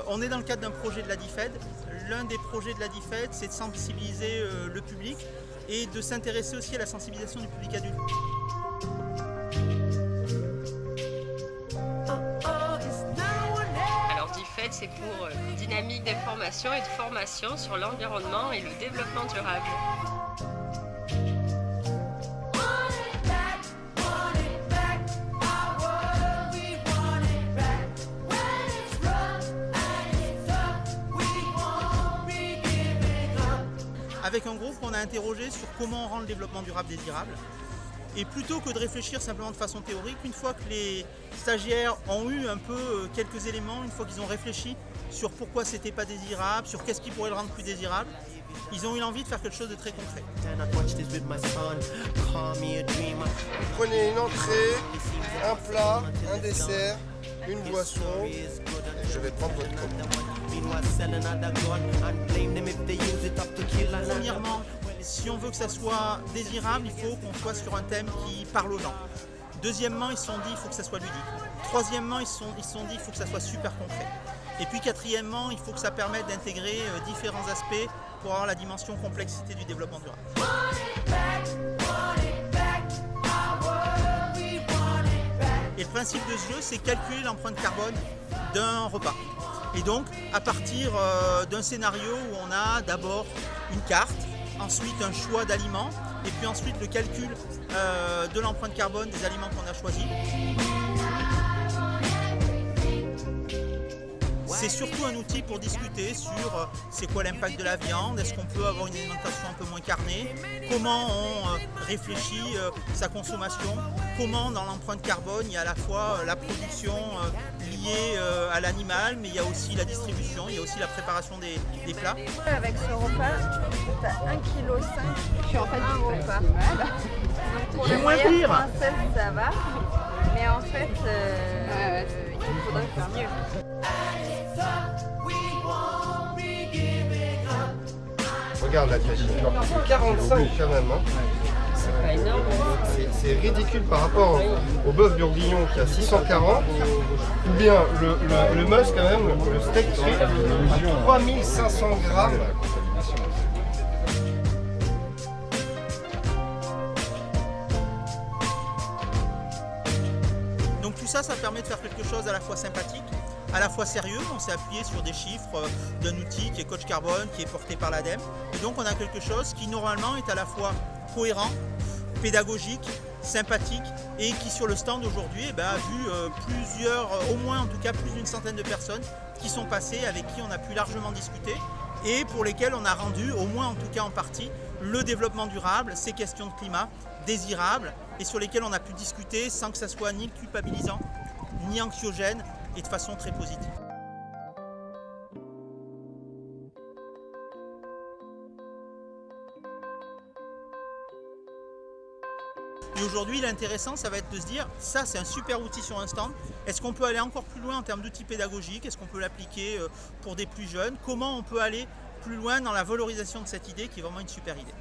On est dans le cadre d'un projet de la DIFED. L'un des projets de la DIFED, c'est de sensibiliser le public et de s'intéresser aussi à la sensibilisation du public adulte. Alors DIFED, c'est pour une dynamique d'information et de formation sur l'environnement et le développement durable. Avec un groupe, on a interrogé sur comment on rend le développement durable désirable. Et plutôt que de réfléchir simplement de façon théorique, une fois que les stagiaires ont eu un peu quelques éléments, une fois qu'ils ont réfléchi sur pourquoi c'était pas désirable, sur qu'est-ce qui pourrait le rendre plus désirable, ils ont eu l'envie de faire quelque chose de très concret. Vous prenez une entrée, un plat, un dessert, une boisson, et je vais prendre votre commande. Premièrement, si on veut que ça soit désirable, il faut qu'on soit sur un thème qui parle aux gens. Deuxièmement, ils se sont dit il faut que ça soit ludique. Troisièmement, ils se sont dit il faut que ça soit super concret. Et puis quatrièmement, il faut que ça permette d'intégrer différents aspects pour avoir la dimension complexité du développement durable. Et le principe de ce jeu, c'est calculer l'empreinte carbone d'un repas. Et donc, à partir d'un scénario où on a d'abord une carte, ensuite un choix d'aliments, et puis ensuite le calcul de l'empreinte carbone des aliments qu'on a choisis. C'est surtout un outil pour discuter sur c'est quoi l'impact de la viande, est-ce qu'on peut avoir une alimentation un peu moins carnée, comment on réfléchit sa consommation, comment dans l'empreinte carbone il y a à la fois la production liée à l'animal, mais il y a aussi la distribution, il y a aussi la préparation des plats. Avec ce repas, tu as 1,5 kg sur un repas. Donc pour la moyenne française, ça va, mais en fait, il faudrait faire mieux. Regarde la cachine, 45 quand même. Hein. C'est pas énorme. C'est ridicule par rapport au bœuf bourguignon qui a 640, ou bien le muscle quand même, le steak fait à 3500 grammes. Donc tout ça, ça permet de faire quelque chose à la fois sympathique, à la fois sérieux. On s'est appuyé sur des chiffres d'un outil qui est Coach Carbone, qui est porté par l'ADEME. Et donc on a quelque chose qui normalement est à la fois cohérent, pédagogique, sympathique et qui sur le stand aujourd'hui a vu plusieurs, au moins en tout cas plus d'une centaine de personnes qui sont passées, avec qui on a pu largement discuter et pour lesquelles on a rendu, au moins en tout cas en partie, le développement durable, ces questions de climat désirables et sur lesquelles on a pu discuter sans que ça soit ni culpabilisant, ni anxiogène et de façon très positive. Et aujourd'hui, l'intéressant, ça va être de se dire, ça c'est un super outil sur un stand, est-ce qu'on peut aller encore plus loin en termes d'outils pédagogiques, est-ce qu'on peut l'appliquer pour des plus jeunes, comment on peut aller plus loin dans la valorisation de cette idée qui est vraiment une super idée.